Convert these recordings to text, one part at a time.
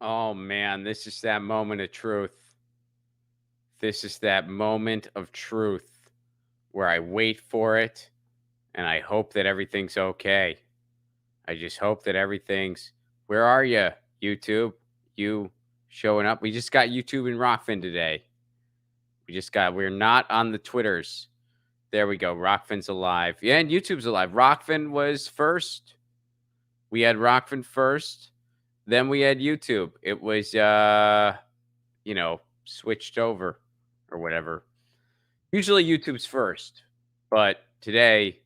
Oh man, this is that moment of truth. This is that moment of truth where I wait for it and I hope that everything's okay. I just hope that everything's. Where are you, YouTube? You showing up? We just got YouTube and Rockfin today. We're not on the Twitters. There we go. Rockfin's alive. Yeah, and YouTube's alive. Rockfin was first. We had Rockfin first. Then we had YouTube. It was switched over or whatever. Usually YouTube's first, but today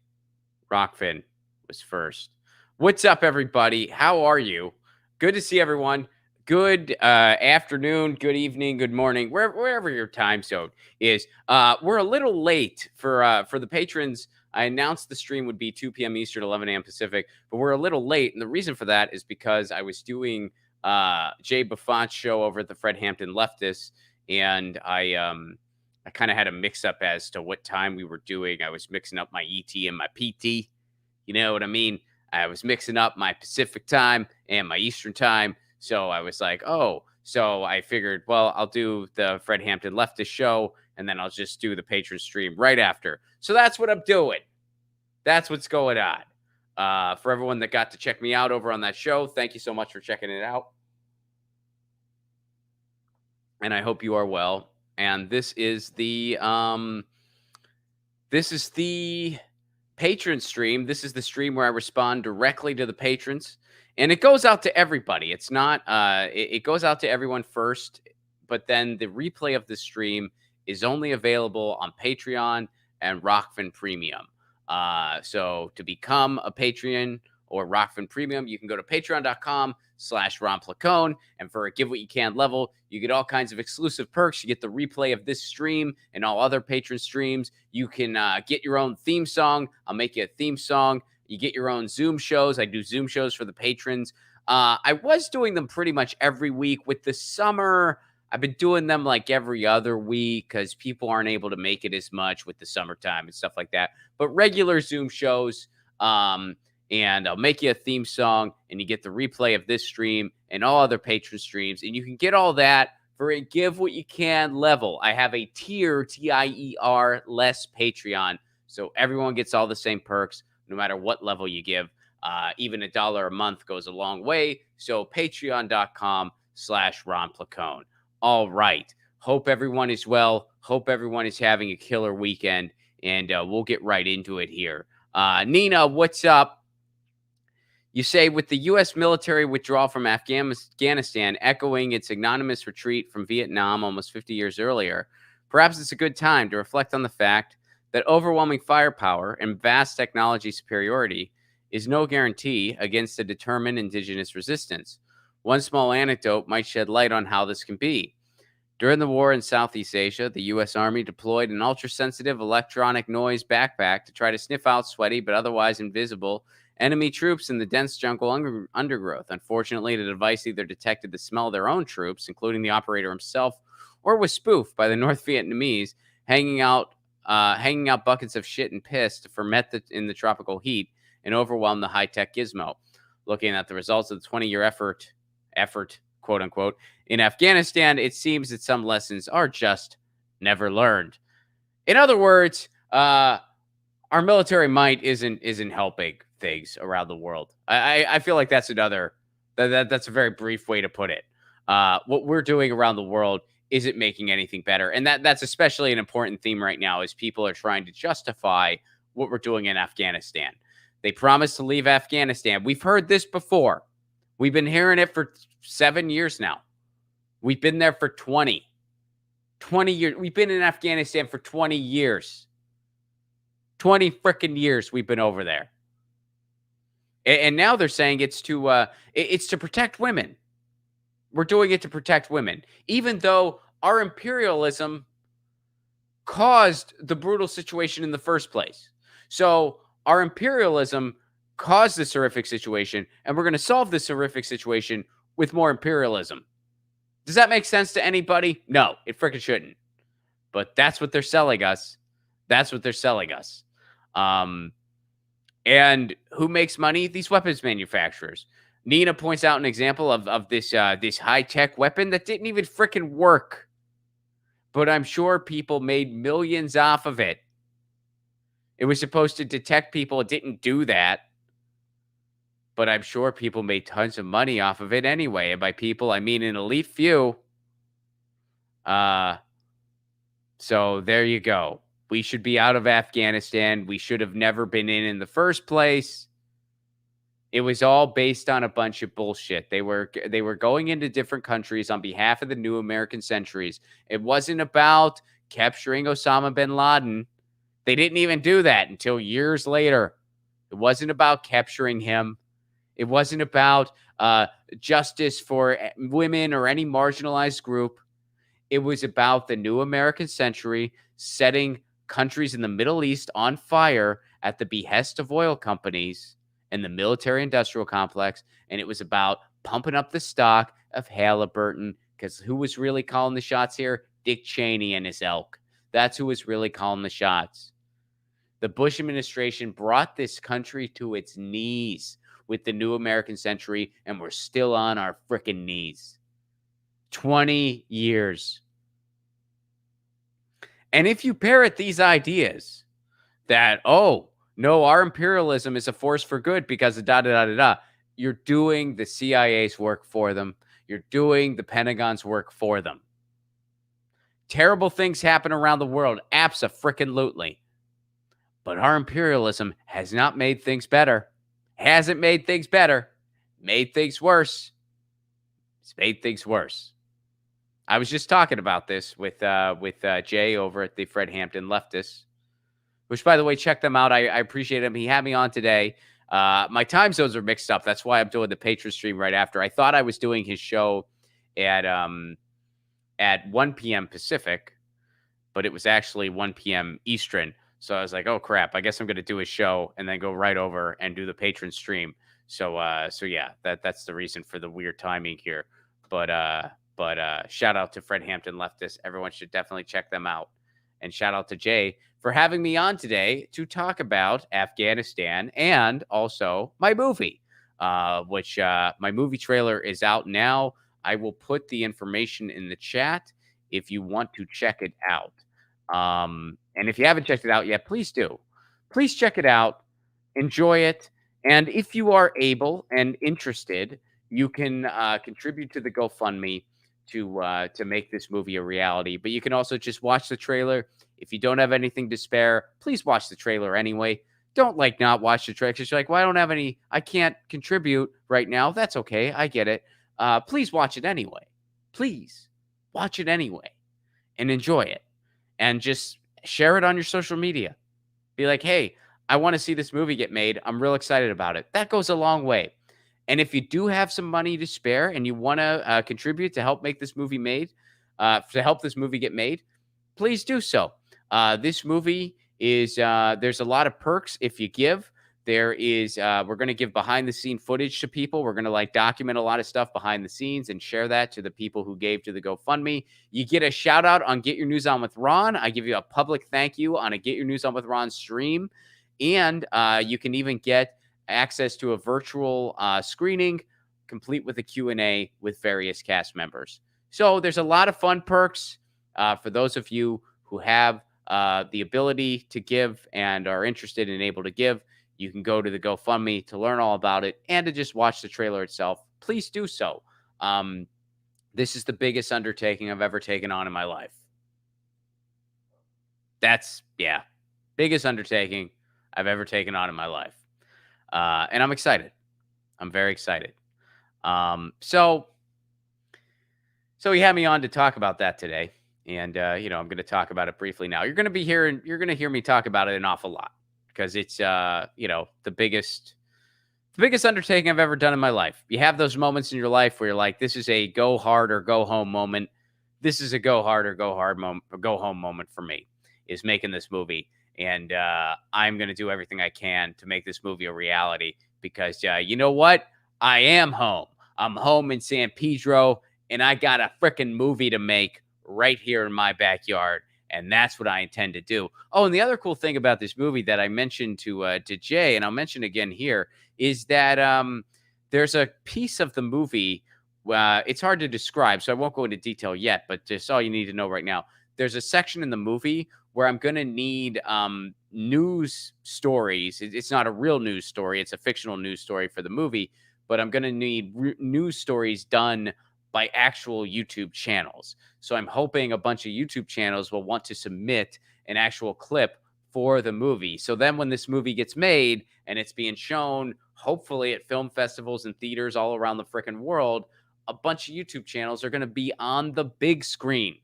Rockfin was first. What's up, everybody? How are you? Good to see everyone. Good afternoon, good evening, good morning, wherever your time zone is. We're a little late for the patrons. I announced the stream would be 2 p.m. Eastern, 11 a.m. Pacific, but we're a little late, and the reason for that is because I was doing Jay Buffett's show over at the Fred Hampton Leftist, and I kind of had a mix up as to what time we were doing. I was mixing up my ET and my PT. You know what I mean? I was mixing up my Pacific time and my Eastern time. So I was like, oh, so I figured, well, I'll do the Fred Hampton Leftist show and then I'll just do the patron stream right after. So that's what I'm doing. That's what's going on. For everyone that got to check me out over on that show, thank you so much for checking it out. And I hope you are well. And this is the patron stream. This is the stream where I respond directly to the patrons, and it goes out to everybody. It's not it goes out to everyone first, but then the replay of the stream is only available on Patreon and Rockfin Premium. So to become a Patreon or Rockfin Premium, you can go to patreon.com/romplacone. And for a give what you can level, you get all kinds of exclusive perks. You get the replay of this stream and all other patron streams. You can get your own theme song. I'll make you a theme song. You get your own Zoom shows. I do Zoom shows for the patrons. I was doing them pretty much every week. With the summer, I've been doing them like every other week because people aren't able to make it as much with the summertime and stuff like that. But regular Zoom shows, and I'll make you a theme song, and you get the replay of this stream and all other patron streams, and you can get all that for a give what you can level. I have a tier, TIER, less Patreon, so everyone gets all the same perks no matter what level you give. Even $1 a month goes a long way. So patreon.com/Ron Placone. All right. Hope everyone is well. Hope everyone is having a killer weekend, and we'll get right into it here. Nina, what's up? You say, with the U.S. military withdrawal from Afghanistan echoing its ignominious retreat from Vietnam almost 50 years earlier, perhaps it's a good time to reflect on the fact that overwhelming firepower and vast technology superiority is no guarantee against a determined indigenous resistance. One small anecdote might shed light on how this can be. During the war in Southeast Asia, the U.S. Army deployed an ultra sensitive electronic noise backpack to try to sniff out sweaty but otherwise invisible enemy troops in the dense jungle undergrowth. Unfortunately, the device either detected the smell of their own troops, including the operator himself, or was spoofed by the North Vietnamese hanging out buckets of shit and piss to ferment in the tropical heat and overwhelm the high-tech gizmo. Looking at the results of the 20-year effort, quote unquote, in Afghanistan, it seems that some lessons are just never learned. In other words, our military might isn't helping things around the world. I feel like that's that's a very brief way to put it. What we're doing around the world isn't making anything better, and that's especially an important theme right now as people are trying to justify what we're doing in Afghanistan. They promised to leave Afghanistan. We've heard this before. We've been hearing it for 7 years now. We've been there for 20 years. We've been in Afghanistan for 20 years. 20 freaking years we've been over there. And now they're saying it's to protect women. We're doing it to protect women, even though our imperialism caused the brutal situation in the first place. So our imperialism caused this horrific situation, and we're going to solve this horrific situation with more imperialism. Does that make sense to anybody? No, it freaking shouldn't. But that's what they're selling us. That's what they're selling us. And who makes money? These weapons manufacturers. Nina points out an example of this high-tech weapon that didn't even fricking work, but I'm sure people made millions off of it. It was supposed to detect people. It didn't do that, but I'm sure people made tons of money off of it anyway. And by people, I mean an elite few. Uh, so there you go. We should be out of Afghanistan. We should have never been in the first place. It was all based on a bunch of bullshit. They were going into different countries on behalf of the new American centuries. It wasn't about capturing Osama bin Laden. They didn't even do that until years later. It wasn't about capturing him. It wasn't about justice for women or any marginalized group. It was about the new American century setting countries in the Middle East on fire at the behest of oil companies and the military industrial complex. And it was about pumping up the stock of Halliburton, because who was really calling the shots here? Dick Cheney and his ilk. That's who was really calling the shots. The Bush administration brought this country to its knees with the new American century, and we're still on our frickin' knees. 20 years. And if you parrot these ideas that, oh, no, our imperialism is a force for good because of da da da da da, you're doing the CIA's work for them. You're doing the Pentagon's work for them. Terrible things happen around the world, abso-frickin-lutely. But our imperialism has not made things better. Hasn't made things better. Made things worse. It's made things worse. I was just talking about this with Jay over at the Fred Hampton Leftists, which, by the way, check them out. I appreciate him. He had me on today. My time zones are mixed up. That's why I'm doing the Patreon stream right after. I thought I was doing his show at 1 p.m. Pacific, but it was actually 1 p.m. Eastern. So I was like, oh crap, I guess I'm going to do his show and then go right over and do the Patreon stream. So yeah, that's the reason for the weird timing here. But shout out to Fred Hampton Leftist. Everyone should definitely check them out. And shout out to Jay for having me on today to talk about Afghanistan and also my movie, which my movie trailer is out now. I will put the information in the chat if you want to check it out. And if you haven't checked it out yet, please do. Please check it out. Enjoy it. And if you are able and interested, you can contribute to the GoFundMe to make this movie a reality. But you can also just watch the trailer. If you don't have anything to spare, please watch the trailer anyway. Don't not watch the trailer because you're like, well, I don't have any, I can't contribute right now. That's okay. I get it. Please watch it anyway. Please watch it anyway and enjoy it. And just share it on your social media. Be like, hey, I want to see this movie get made. I'm real excited about it. That goes a long way. And if you do have some money to spare and you want to contribute to help make this movie made, to help this movie get made, please do so. This movie is, there's a lot of perks if you give. There is, we're going to give behind the scene footage to people. We're going to document a lot of stuff behind the scenes and share that to the people who gave to the GoFundMe. You get a shout out on Get Your News On with Ron. I give you a public thank you on a Get Your News On with Ron stream. And you can even get access to a virtual screening complete with a Q&A with various cast members. So there's a lot of fun perks for those of you who have the ability to give and are interested and able to give. You can go to the GoFundMe to learn all about it and to just watch the trailer itself. Please do so. This is the biggest undertaking I've ever taken on in my life. That's, yeah, biggest undertaking I've ever taken on in my life. And I'm excited. I'm very excited. So you had me on to talk about that today. And, I'm going to talk about it briefly now. You're going to hear me talk about it an awful lot because it's, the biggest undertaking I've ever done in my life. You have those moments in your life where you're like, this is a go hard or go home moment. This is a go hard or go home moment for me, is making this movie. And I'm going to do everything I can to make this movie a reality because, you know what? I am home. I'm home in San Pedro, and I got a freaking movie to make right here in my backyard. And that's what I intend to do. Oh, and the other cool thing about this movie that I mentioned to Jay, and I'll mention again here, is that there's a piece of the movie. It's hard to describe, so I won't go into detail yet. But just all you need to know right now, there's a section in the movie where I'm gonna need news stories. It's not a real news story; it's a fictional news story for the movie. But I'm gonna need news stories done by actual YouTube channels. So I'm hoping a bunch of YouTube channels will want to submit an actual clip for the movie. So then when this movie gets made and it's being shown, hopefully at film festivals and theaters all around the freaking world, a bunch of YouTube channels are going to be on the big screen.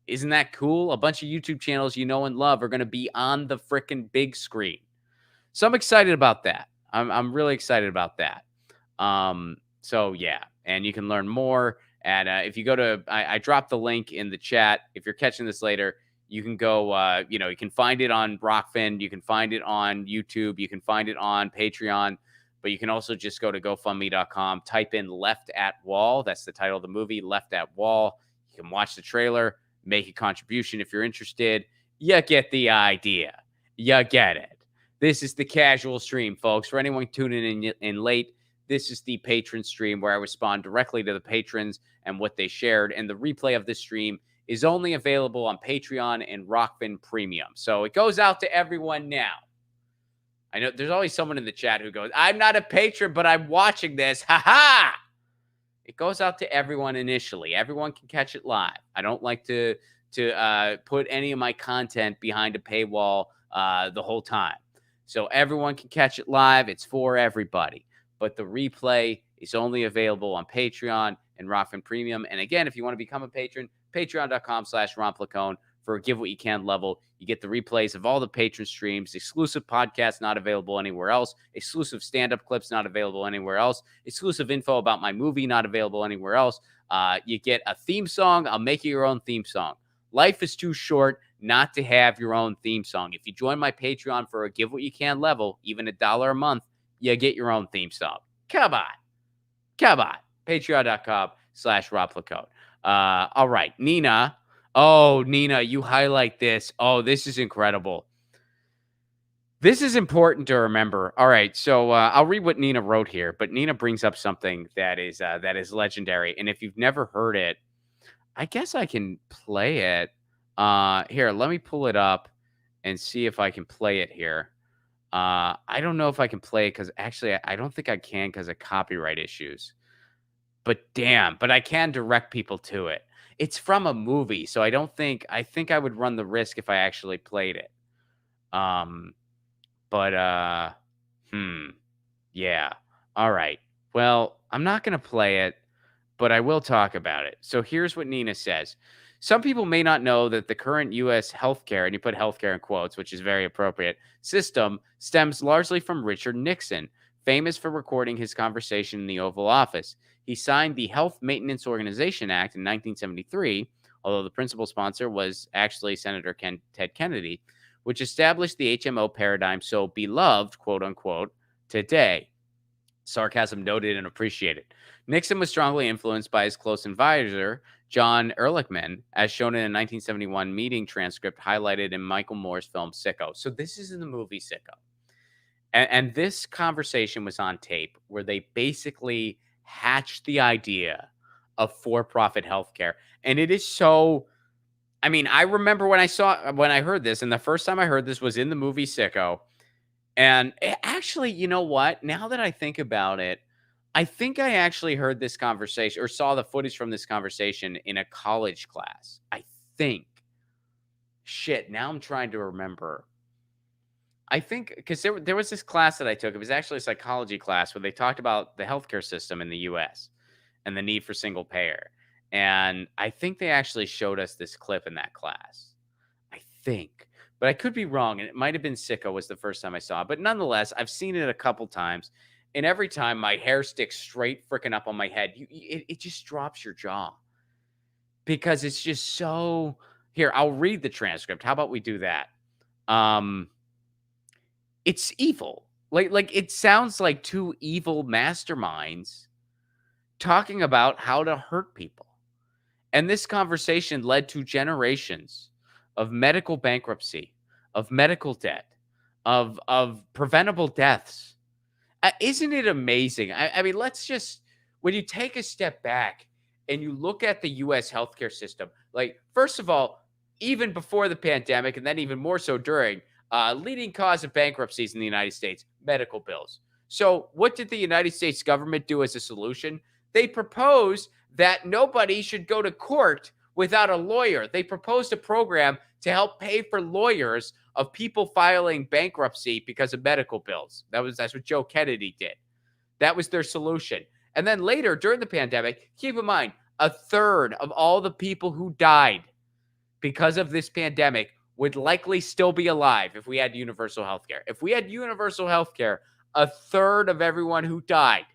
Isn't that cool? A bunch of YouTube channels you know and love are going to be on the freaking big screen. So I'm excited about that. I'm really excited about that. So yeah, and you can learn more at if you go to I dropped the link in the chat. If you're catching this later, you can go. You can find it on Rockfin. You can find it on YouTube. You can find it on Patreon. But you can also just go to GoFundMe.com, type in Left at Wall. That's the title of the movie, Left at Wall. You can watch the trailer, make a contribution if you're interested. You get the idea. You get it. This is the casual stream, folks. For anyone tuning in late, this is the patron stream where I respond directly to the patrons and what they shared. And the replay of this stream is only available on Patreon and Rockfin Premium. So it goes out to everyone now. I know there's always someone in the chat who goes, I'm not a patron, but I'm watching this. Ha ha! It goes out to everyone initially. Everyone can catch it live. I don't like to put any of my content behind a paywall the whole time. So everyone can catch it live. It's for everybody. But the replay is only available on Patreon and Rockfin Premium. And again, if you want to become a patron, patreon.com/RonPlacone. For a Give What You Can level, you get the replays of all the patron streams, exclusive podcasts not available anywhere else, exclusive stand-up clips not available anywhere else, exclusive info about my movie not available anywhere else. You get a theme song. I'll make you your own theme song. Life is too short not to have your own theme song. If you join my Patreon for a Give What You Can level, even $1 a month, you get your own theme song. Come on. Patreon.com/RobLaCode. All right, Nina. Oh, Nina, you highlight this. Oh, this is incredible. This is important to remember. All right, so I'll read what Nina wrote here, but Nina brings up something that is legendary. And if you've never heard it, I guess I can play it. Here, let me pull it up and see if I can play it here. I don't know if I can play it because actually I don't think I can because of copyright issues. But damn, but I can direct people to it. It's from a movie, so I think I would run the risk if I actually played it. But yeah. All right. Well, I'm not going to play it, but I will talk about it. So here's what Nina says. Some people may not know that the current U.S. healthcare, and you put healthcare in quotes, which is very appropriate, system stems largely from Richard Nixon, famous for recording his conversation in the Oval Office. He signed the Health Maintenance Organization Act in 1973, although the principal sponsor was actually Senator Ted Kennedy, which established the HMO paradigm so beloved, quote unquote, today. Sarcasm noted and appreciated. Nixon was strongly influenced by his close advisor, John Ehrlichman, as shown in a 1971 meeting transcript highlighted in Michael Moore's film Sicko. So this is in the movie Sicko. And this conversation was on tape where they basically hatched the idea of for-profit healthcare. And it is so, I mean, I remember when I heard this, and the first time I heard this was in the movie Sicko. And actually, you know what? Now that I think about it, I think I actually heard this conversation or saw the footage from this conversation in a college class. I think. Shit, now I'm trying to remember. I think because there was this class that I took. It was actually a psychology class where they talked about the healthcare system in the U.S. and the need for single payer. And I think they actually showed us this clip in that class. I think. But I could be wrong, and it might have been Sicko was the first time I saw it. But nonetheless, I've seen it a couple times, and every time my hair sticks straight freaking up on my head. It just drops your jaw because it's just so. Here, I'll read the transcript. How about we do that? It's evil. Like it sounds like two evil masterminds talking about how to hurt people. And this conversation led to generations of medical bankruptcy, of medical debt, of preventable deaths. Isn't it amazing? I mean, when you take a step back and you look at the US healthcare system, like, first of all, even before the pandemic, and then even more so during, leading cause of bankruptcies in the United States, medical bills. So, what did the United States government do as a solution? They proposed that nobody should go to court without a lawyer. They proposed a program to help pay for lawyers of people filing bankruptcy because of medical bills. That's what Joe Kennedy did. That was their solution. And then later during the pandemic, keep in mind, a third of all the people who died because of this pandemic would likely still be alive if we had universal health care. If we had universal health care, a third of everyone who died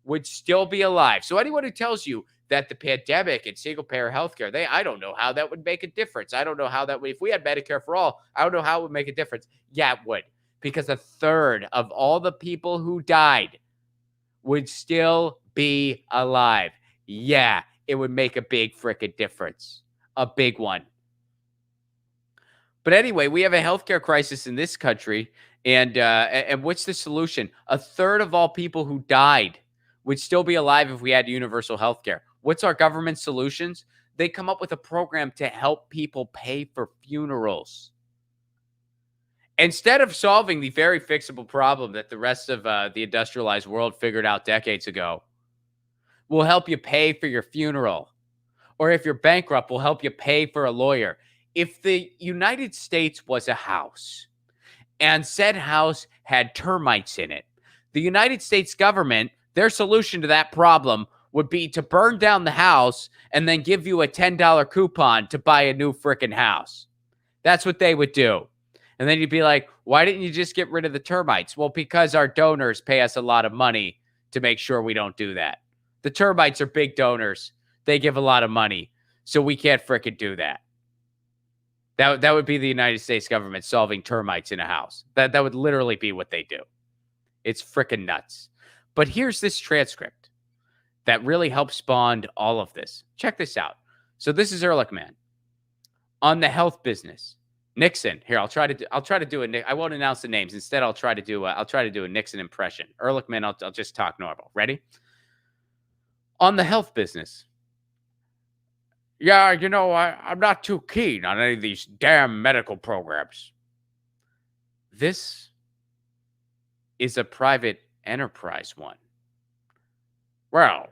would still be alive. So anyone who tells you that the pandemic and single payer healthcare, I don't know how that would make a difference. I don't know how that would, if we had Medicare for all, I don't know how it would make a difference. Yeah, it would, because a third of all the people who died would still be alive. Yeah, it would make a big frickin' difference. A big one. But anyway, we have a healthcare crisis in this country, and what's the solution? A third of all people who died would still be alive if we had universal healthcare. What's our government solutions? They come up with a program to help people pay for funerals. Instead of solving the very fixable problem that the rest of the industrialized world figured out decades ago, we'll help you pay for your funeral. Or if you're bankrupt, we'll help you pay for a lawyer. If the United States was a house and said house had termites in it, the United States government, their solution to that problem would be to burn down the house and then give you a $10 coupon to buy a new freaking house. That's what they would do. And then you'd be like, why didn't you just get rid of the termites? Well, because our donors pay us a lot of money to make sure we don't do that. The termites are big donors. They give a lot of money. So we can't fricking do that. That would be the United States government solving termites in a house. That would literally be what they do. It's frickin' nuts. But here's this transcript that really helped spawn all of this. Check this out. So this is Ehrlichman on the health business. Nixon. Here, I'll try to do a. I won't announce the names. Instead, I'll try to do a Nixon impression. Ehrlichman. I'll just talk normal. Ready? On the health business. Yeah, I'm not too keen on any of these damn medical programs. This is a private enterprise one. Well,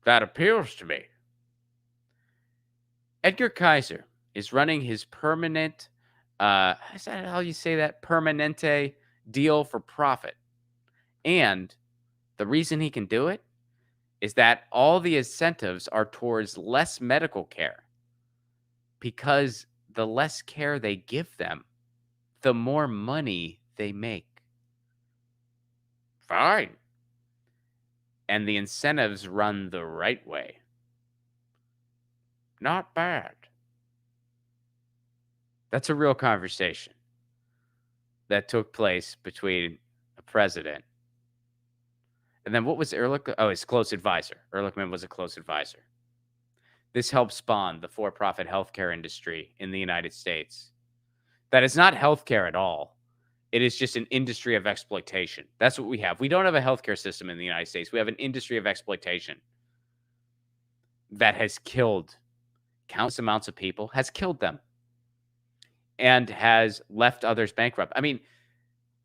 that appeals to me. Edgar Kaiser is running his permanent, is that how you say that? Permanente deal for profit. And the reason he can do it is that all the incentives are towards less medical care, because the less care they give them, the more money they make. Fine. And the incentives run the right way. Not bad. That's a real conversation that took place between a president. And then what was Ehrlich? Oh, his close advisor. Ehrlichman was a close advisor. This helped spawn the for-profit healthcare industry in the United States. That is not healthcare at all. It is just an industry of exploitation. That's what we have. We don't have a healthcare system in the United States. We have an industry of exploitation that has killed countless amounts of people, has killed them, and has left others bankrupt. I mean,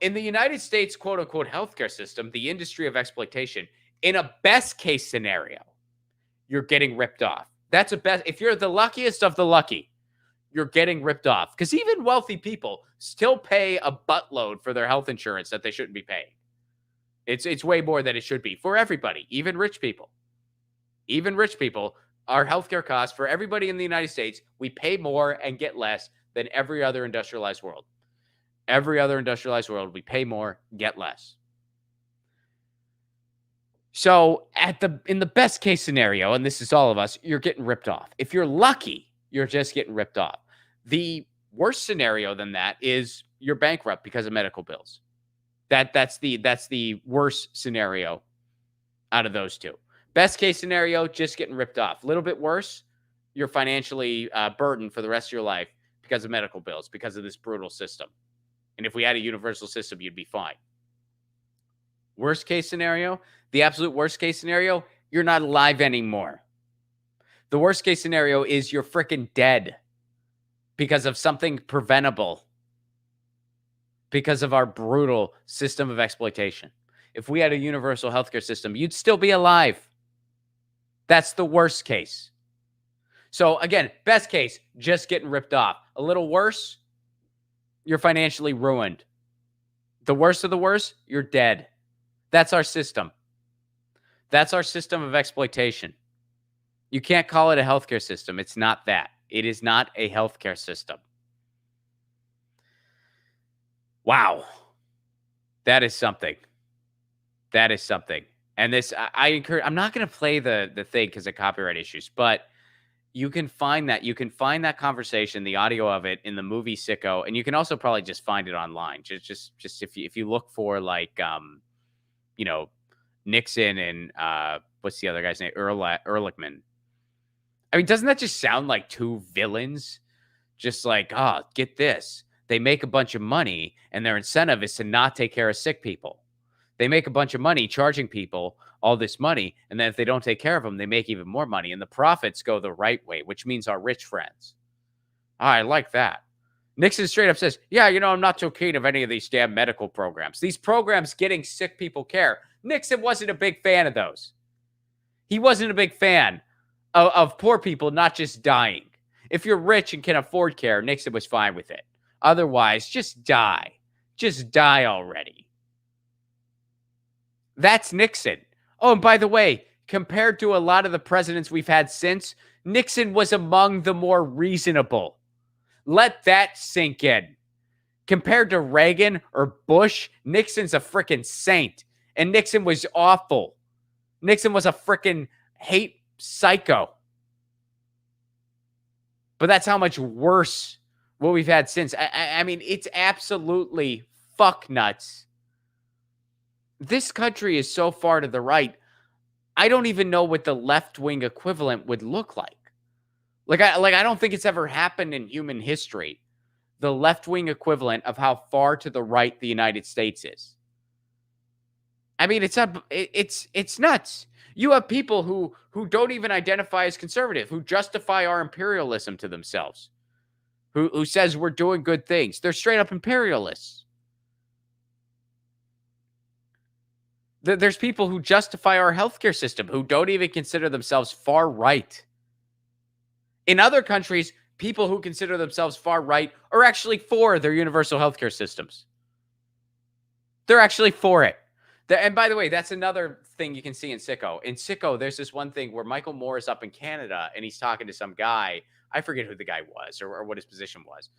in the United States, quote unquote, healthcare system, the industry of exploitation, in a best case scenario, you're getting ripped off. That's a best. If you're the luckiest of the lucky, you're getting ripped off, because even wealthy people still pay a buttload for their health insurance that they shouldn't be paying. It's way more than it should be for everybody, even rich people. Even rich people, our healthcare costs for everybody in the United States, we pay more and get less than every other industrialized world. Every other industrialized world, we pay more, get less. So in the best case scenario, and this is all of us, you're getting ripped off. If you're lucky, you're just getting ripped off. The worst scenario than that is you're bankrupt because of medical bills. That's the worst scenario out of those two. Best case scenario, just getting ripped off. A little bit worse, you're financially burdened for the rest of your life because of medical bills, because of this brutal system. And if we had a universal system, you'd be fine. Worst case scenario, the absolute worst case scenario, you're not alive anymore. The worst case scenario is you're freaking dead because of something preventable, because of our brutal system of exploitation. If we had a universal healthcare system, you'd still be alive. That's the worst case. So again, best case, just getting ripped off. A little worse, you're financially ruined. The worst of the worst, you're dead. That's our system. That's our system of exploitation. You can't call it a healthcare system. It's not that. It is not a healthcare system. Wow. That is something. That is something. And this, I encourage, I'm not going to play the thing because of copyright issues, but you can find that. You can find that conversation, the audio of it in the movie Sicko, and you can also probably just find it online. Just if you look for like, you know, Nixon and what's the other guy's name? Ehrlichman. I mean, doesn't that just sound like two villains? Just like, oh, get this. They make a bunch of money and their incentive is to not take care of sick people. They make a bunch of money charging people all this money. And then if they don't take care of them, they make even more money. And the profits go the right way, which means our rich friends. I like that. Nixon straight up says, yeah, I'm not so keen of any of these damn medical programs. These programs getting sick people care. Nixon wasn't a big fan of those. He wasn't a big fan of poor people not just dying. If you're rich and can afford care, Nixon was fine with it. Otherwise, just die. Just die already. That's Nixon. Oh, and by the way, compared to a lot of the presidents we've had since, Nixon was among the more reasonable. Let that sink in. Compared to Reagan or Bush, Nixon's a freaking saint. And Nixon was awful. Nixon was a freaking hate psycho. But that's how much worse what we've had since. I mean, it's absolutely fuck nuts. This country is so far to the right. I don't even know what the left-wing equivalent would look like. I don't think it's ever happened in human history. The left-wing equivalent of how far to the right the United States is. I mean, it's nuts. You have people who don't even identify as conservative, who justify our imperialism to themselves, who says we're doing good things. They're straight up imperialists. There's people who justify our healthcare system who don't even consider themselves far right. In other countries, people who consider themselves far right are actually for their universal healthcare systems. They're actually for it. And by the way, that's another thing you can see in Sicko. In Sicko, there's this one thing where Michael Moore is up in Canada and he's talking to some guy. I forget who the guy was or what his position was.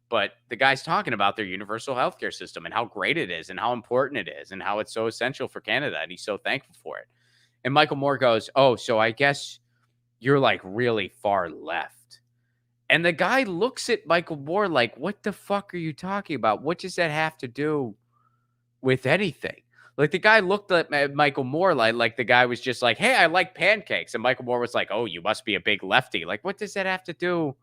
But the guy's talking about their universal healthcare system and how great it is and how important it is and how it's so essential for Canada. And he's so thankful for it. And Michael Moore goes, oh, so I guess you're like really far left. And the guy looks at Michael Moore like, what the fuck are you talking about? What does that have to do with anything? Like the guy looked at Michael Moore like the guy was just like, hey, I like pancakes. And Michael Moore was like, oh, you must be a big lefty. Like, what does that have to do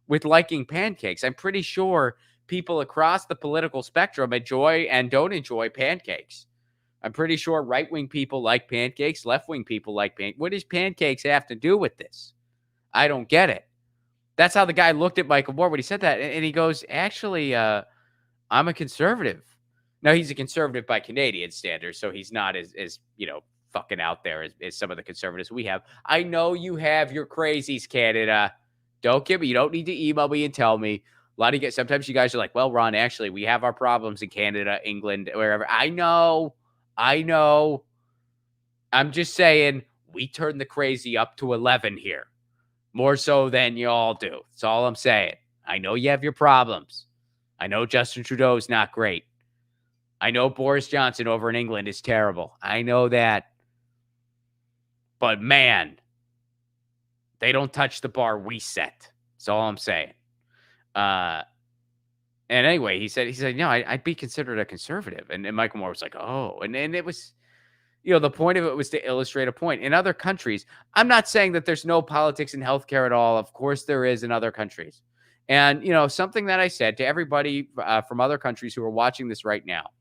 with liking pancakes? I'm pretty sure people across the political spectrum enjoy and don't enjoy pancakes. I'm pretty sure right-wing people like pancakes, left-wing people like pancakes. What does pancakes have to do with this? I don't get it. That's how the guy looked at Michael Moore when he said that. And he goes, actually, I'm a conservative. Now, he's a conservative by Canadian standards, so he's not as fucking out there as some of the conservatives we have. I know you have your crazies, Canada. Don't give me. You don't need to email me and tell me. A lot of sometimes you guys are like, well, Ron, actually, we have our problems in Canada, England, wherever. I know. I'm just saying we turn the crazy up to 11 here. More so than you all do. That's all I'm saying. I know you have your problems. I know Justin Trudeau is not great. I know Boris Johnson over in England is terrible. I know that. But man, they don't touch the bar we set. That's all I'm saying. And anyway, he said, no, I'd be considered a conservative. And Michael Moore was like, oh, and it was, the point of it was to illustrate a point. In other countries, I'm not saying that there's no politics in healthcare at all. Of course there is in other countries. And, something that I said to everybody from other countries who are watching this right now,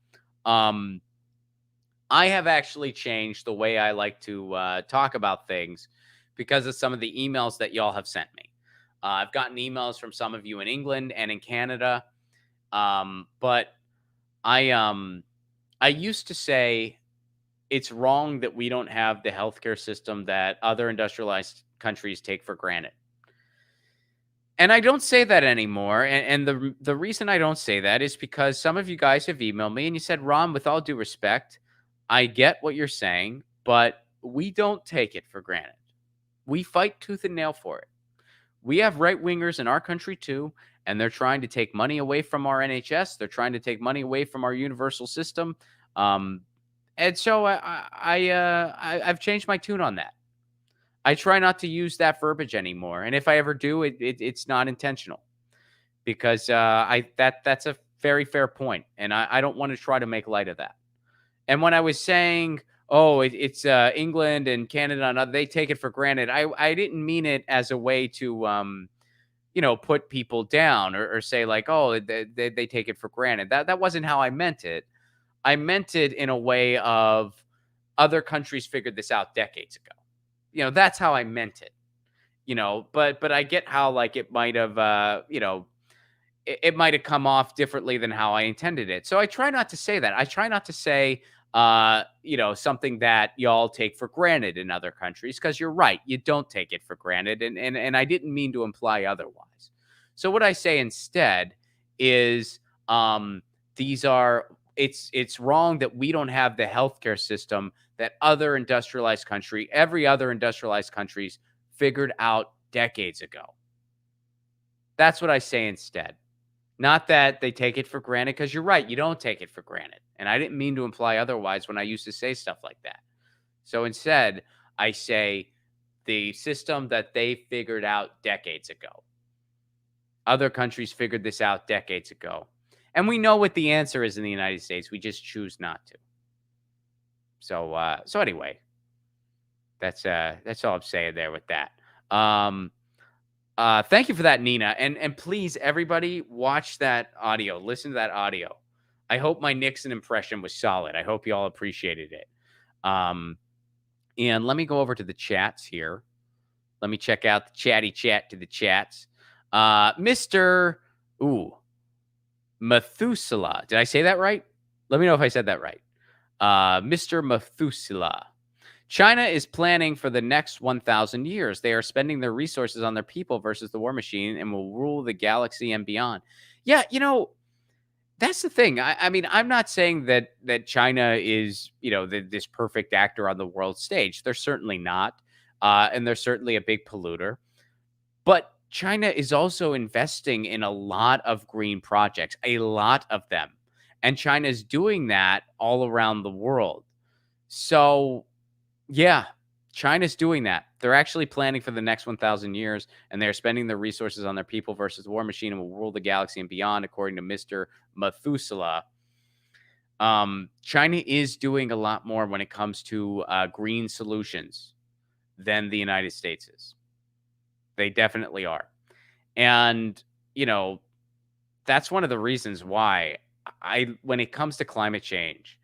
I have actually changed the way I like to talk about things because of some of the emails that y'all have sent me. I've gotten emails from some of you in England and in Canada, but I um I used to say it's wrong that we don't have the healthcare system that other industrialized countries take for granted. And I don't say that anymore. And the reason I don't say that is because some of you guys have emailed me and you said, Ron, with all due respect, I get what you're saying, but we don't take it for granted. We fight tooth and nail for it. We have right wingers in our country too, and they're trying to take money away from our NHS. They're trying to take money away from our universal system. Um, and so I've changed my tune on that. I try not to use that verbiage anymore, and if I ever do, it's not intentional because I that's a very fair point, and I don't want to try to make light of that. And when I was saying, "Oh, it's England and Canada, and they take it for granted," I didn't mean it as a way to put people down or say like, "Oh, they take it for granted." That wasn't how I meant it. I meant it in a way of other countries figured this out decades ago. That's how I meant it. But I get how like it might have it might have come off differently than how I intended it. So I try not to say that. I try not to say something that y'all take for granted in other countries because you're right, you don't take it for granted and I didn't mean to imply otherwise. So what I say instead is these are it's wrong that we don't have the healthcare system that every other industrialized countries figured out decades ago. That's what I say instead. Not that they take it for granted, because you're right, you don't take it for granted. And I didn't mean to imply otherwise when I used to say stuff like that. So instead, I say the system that they figured out decades ago. Other countries figured this out decades ago. And we know what the answer is in the United States. We just choose not to. So anyway, that's all I'm saying there with that. Um Thank you for that, Nina. And please, everybody, watch that audio. Listen to that audio. I hope my Nixon impression was solid. I hope you all appreciated it. Um, and let me go over to the chats here. Let me check out the chatty chat to the chats. Mr. Methuselah. Did I say that right? Let me know if I said that right. Mr. Methuselah. China is planning for the next 1,000 years. They are spending their resources on their people versus the war machine and will rule the galaxy and beyond. Yeah, that's the thing. I mean, I'm not saying that China is, this perfect actor on the world stage. They're certainly not. And they're certainly a big polluter. But China is also investing in a lot of green projects, a lot of them. And China's doing that all around the world. So yeah, China's doing that. They're actually planning for the next 1,000 years, and they're spending their resources on their people versus the war machine and will rule the galaxy and beyond, according to Mr. Methuselah. China is doing a lot more when it comes to green solutions than the United States is. They definitely are. And, that's one of the reasons why when it comes to climate change,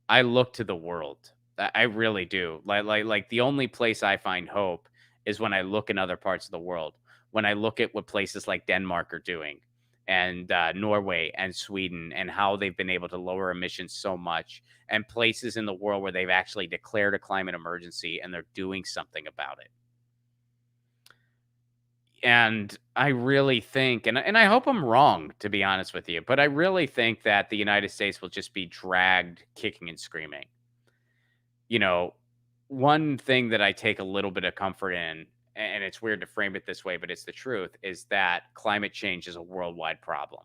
I look to the world. I really do. Like the only place I find hope is when I look in other parts of the world. When I look at what places like Denmark are doing, and Norway and Sweden, and how they've been able to lower emissions so much, and places in the world where they've actually declared a climate emergency and they're doing something about it. And I really think, and I hope I'm wrong, to be honest with you, but I really think that the United States will just be dragged kicking and screaming. One thing that I take a little bit of comfort in, and it's weird to frame it this way, but it's the truth, is that climate change is a worldwide problem,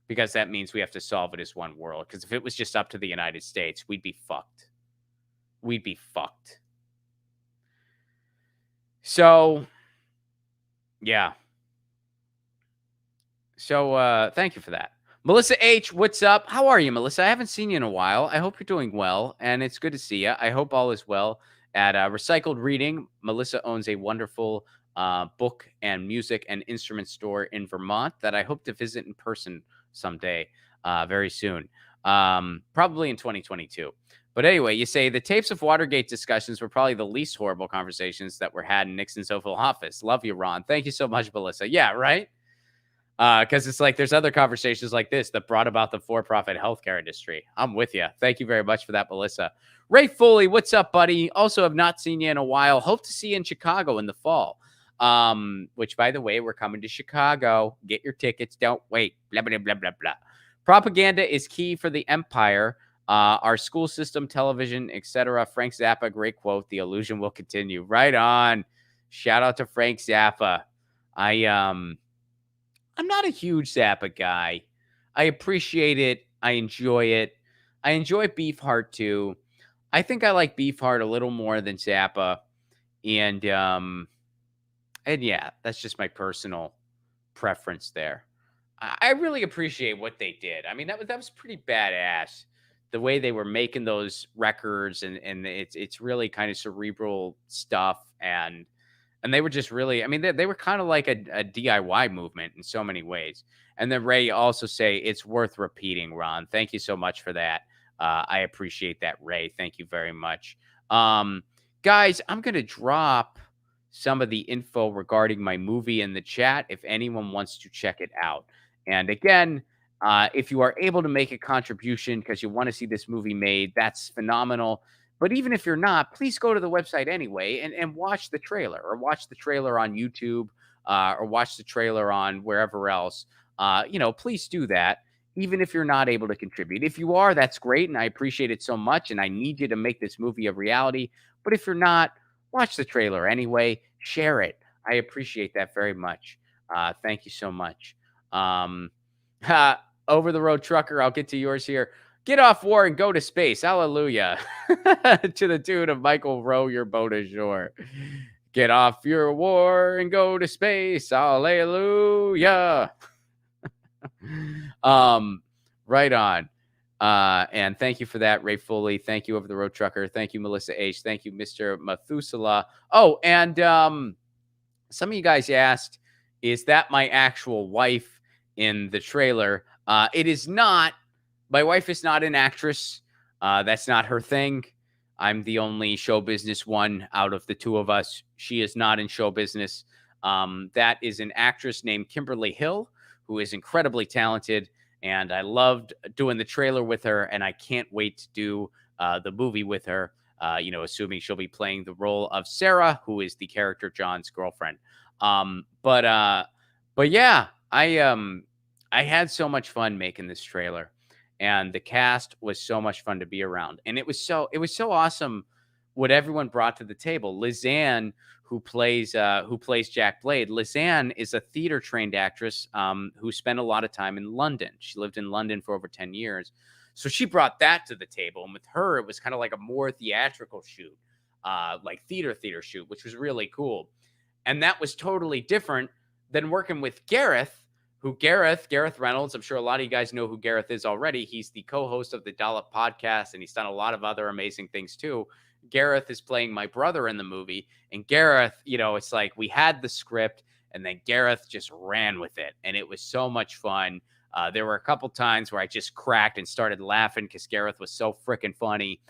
because that means we have to solve it as one world. Because if it was just up to the United States, we'd be fucked. We'd be fucked. So, yeah. So, thank you for that. Melissa H, what's up? How are you, Melissa? I haven't seen you in a while. I hope you're doing well, and it's good to see you. I hope all is well at Recycled Reading. Melissa owns a wonderful book and music and instrument store in Vermont that I hope to visit in person someday, very soon, probably in 2022. But anyway, you say the tapes of Watergate discussions were probably the least horrible conversations that were had in Nixon's Oval Office. Love you, Ron. Thank you so much, Melissa. Yeah, right? Because it's like there's other conversations like this that brought about the for-profit healthcare industry. I'm with you. Thank you very much for that, Melissa. Ray Foley, what's up, buddy? Also, have not seen you in a while. Hope to see you in Chicago in the fall. Which, by the way, we're coming to Chicago. Get your tickets. Don't wait. Blah blah blah blah blah. Propaganda is key for the empire. Our school system, television, etc. Frank Zappa, great quote. The illusion will continue. Right on. Shout out to Frank Zappa. I'm not a huge Zappa guy. I appreciate it. I enjoy it. I enjoy Beefheart too. I think I like Beefheart a little more than Zappa. And yeah, that's just my personal preference there. I really appreciate what they did. I mean, that was pretty badass. The way they were making those records and it's really kind of cerebral stuff and they were just really, I mean, they were kind of like a DIY movement in so many ways. And then Ray also say it's worth repeating, Ron. Thank you so much for that. I appreciate that, Ray. Thank you very much. Guys, I'm going to drop some of the info regarding my movie in the chat if anyone wants to check it out. And again, if you are able to make a contribution because you want to see this movie made, that's phenomenal. But even if you're not, please go to the website anyway and watch the trailer or watch the trailer on YouTube or watch the trailer on wherever else. Please do that, even if you're not able to contribute. If you are, that's great. And I appreciate it so much. And I need you to make this movie a reality. But if you're not, watch the trailer anyway. Share it. I appreciate that very much. Thank you so much. Over the road trucker, I'll get to yours here. Get off war and go to space. Hallelujah. To the tune of Michael, row your boat ashore. Get off your war and go to space. Hallelujah. Right on. And thank you for that, Ray Foley. Thank you, Over the Road Trucker. Thank you, Melissa H. Thank you, Mr. Methuselah. Oh, and some of you guys asked, is that my actual wife in the trailer? It is not. My wife is not an actress. That's not her thing. I'm the only show business one out of the two of us. She is not in show business. That is an actress named Kimberly Hill, who is incredibly talented. And I loved doing the trailer with her. And I can't wait to do the movie with her, assuming she'll be playing the role of Sarah, who is the character John's girlfriend. But yeah, I had so much fun making this trailer. And the cast was so much fun to be around. And it was so awesome what everyone brought to the table. Lizanne, who plays Jack Blade. Lizanne is a theater trained actress who spent a lot of time in London. She lived in London for over 10 years. So she brought that to the table. And with her, it was kind of like a more theatrical shoot, like theater shoot, which was really cool. And that was totally different than working with Gareth, Gareth Reynolds. I'm sure a lot of you guys know who Gareth is already. He's the co-host of the Dollop podcast, and he's done a lot of other amazing things too. Gareth is playing my brother in the movie, and Gareth, it's like we had the script, and then Gareth just ran with it, and it was so much fun. There were a couple times where I just cracked and started laughing because Gareth was so freaking funny.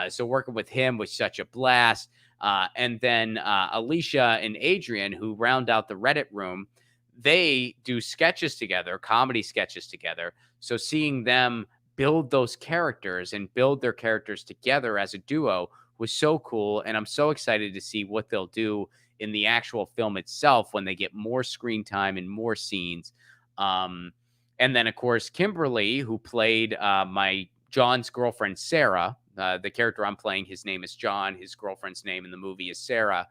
So working with him was such a blast. And then Alicia and Adrian, who round out the Reddit room, they do sketches together, comedy sketches together. So seeing them build those characters and build their characters together as a duo was so cool. And I'm so excited to see what they'll do in the actual film itself when they get more screen time and more scenes. And then, of course, Kimberly, who played my John's girlfriend, Sarah, the character I'm playing, his name is John. His girlfriend's name in the movie is Sarah.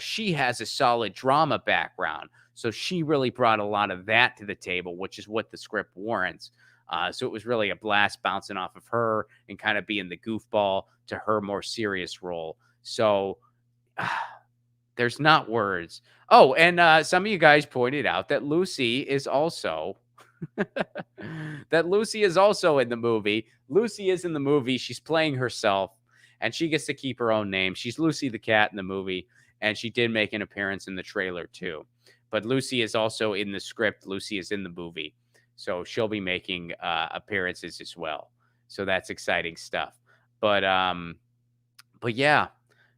She has a solid drama background. So she really brought a lot of that to the table, which is what the script warrants. So it was really a blast bouncing off of her and kind of being the goofball to her more serious role. So there's not words. Oh, and some of you guys pointed out that Lucy is also in the movie. Lucy is in the movie. She's playing herself, and she gets to keep her own name. She's Lucy the cat in the movie, and she did make an appearance in the trailer too. But Lucy is also in the script. Lucy is in the movie. So she'll be making appearances as well. So that's exciting stuff. but yeah.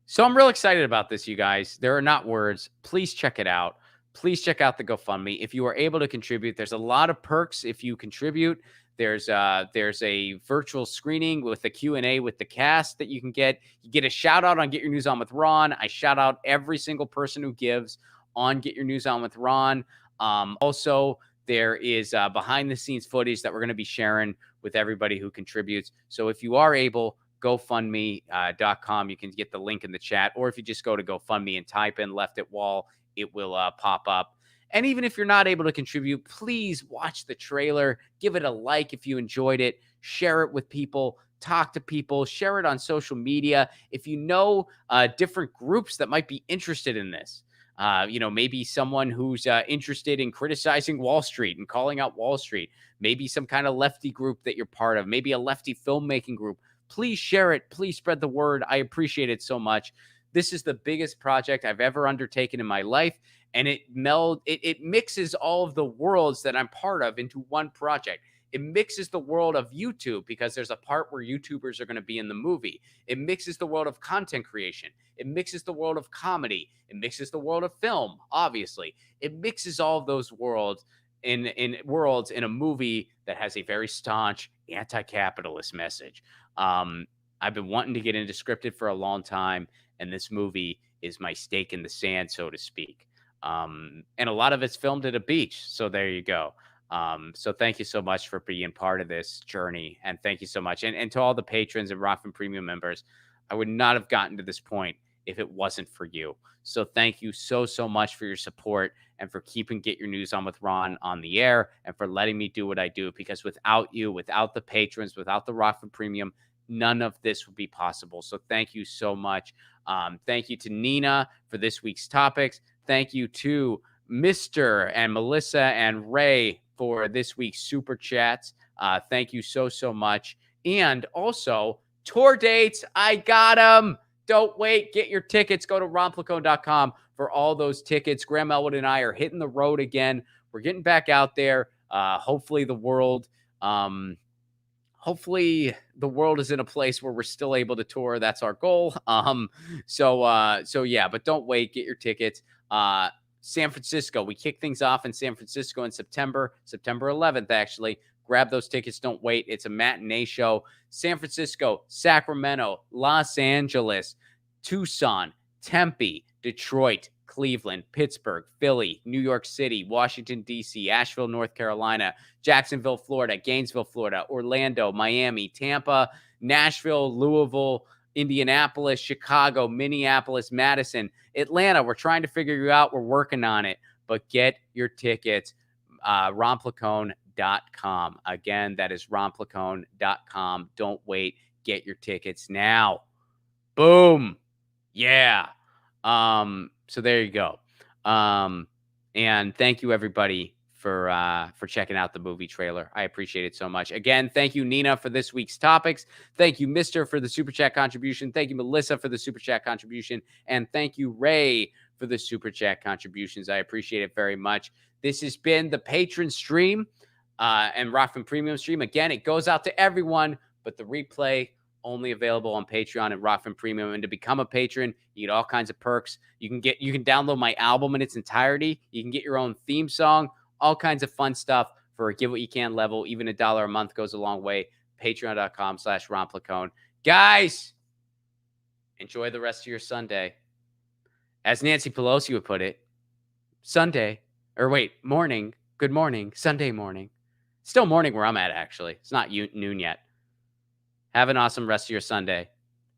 So I'm real excited about this, you guys. There are not words. Please check it out. Please check out the GoFundMe. If you are able to contribute, there's a lot of perks if you contribute. There's a virtual screening with a Q&A with the cast that you can get. You get a shout out on Get Your News On with Ron. I shout out every single person who gives on Get Your News On with Ron. Also, there is behind the scenes footage that we're going to be sharing with everybody who contributes. So if you are able, GoFundMe.com. You can get the link in the chat, or if you just go to GoFundMe and type in Left It Wall, it will pop up. And even if you're not able to contribute, please watch the trailer. Give it a like if you enjoyed it. Share it with people. Talk to people. Share it on social media. If you know different groups that might be interested in this, maybe someone who's interested in criticizing Wall Street and calling out Wall Street, maybe some kind of lefty group that you're part of, maybe a lefty filmmaking group. Please share it. Please spread the word. I appreciate it so much. This is the biggest project I've ever undertaken in my life, and it mixes all of the worlds that I'm part of into one project. It mixes the world of YouTube because there's a part where YouTubers are going to be in the movie. It mixes the world of content creation. It mixes the world of comedy. It mixes the world of film, obviously. It mixes all of those worlds in a movie that has a very staunch anti-capitalist message. I've been wanting to get into scripted for a long time, and this movie is my stake in the sand, so to speak. And a lot of it's filmed at a beach, so there you go. So thank you so much for being part of this journey, and thank you so much. And to all the patrons and Rockfin Premium members, I would not have gotten to this point if it wasn't for you. So thank you so much for your support and for keeping Get Your News On with Ron on the air and for letting me do what I do, because without you, without the patrons, without the Rockfin Premium, none of this would be possible. So thank you so much. Thank you to Nina for this week's topics. Thank you to Mr. and Melissa and Ray for this week's super chats. Thank you so much. And also, tour dates, I got them. Don't wait. Get your tickets. Go to ronplacone.com for all those tickets. Graham Elwood and I are hitting the road again. We're getting back out there. Hopefully the world is in a place where we're still able to tour. That's our goal. So yeah, but don't wait. Get your tickets. San Francisco, we kick things off in San Francisco in September 11th, actually. Grab those tickets. Don't wait. It's a matinee show. San Francisco, Sacramento, Los Angeles, Tucson, Tempe, Detroit, Cleveland, Pittsburgh, Philly, New York City, Washington, D.C., Asheville, North Carolina, Jacksonville, Florida, Gainesville, Florida, Orlando, Miami, Tampa, Nashville, Louisville, Indianapolis, Chicago, Minneapolis, Madison, Atlanta. We're trying to figure you out. We're working on it. But get your tickets, ronplacone.com. Again, that is ronplacone.com. Don't wait. Get your tickets now. Boom. Yeah. So there you go. And thank you, everybody, for checking out the movie trailer. I appreciate it so much. Again, thank you, Nina, for this week's topics. Thank you, Mr. for the super chat contribution. Thank you, Melissa, for the super chat contribution. And thank you, Ray, for the super chat contributions. I appreciate it very much. This has been the patron stream and Rockfin Premium stream. Again, it goes out to everyone, but the replay only available on Patreon and Rockfin Premium. And to become a patron, you get all kinds of perks. You can download my album in its entirety. You can get your own theme song, all kinds of fun stuff for a give what you can level. Even $1 a month goes a long way. Patreon.com/Ron Placone. Guys, enjoy the rest of your Sunday. As Nancy Pelosi would put it, morning. Good morning, Sunday morning. Still morning where I'm at, actually. It's not noon yet. Have an awesome rest of your Sunday.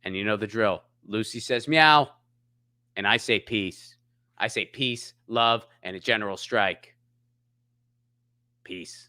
And you know the drill. Lucy says meow, and I say peace. I say peace, love, and a general strike. Peace.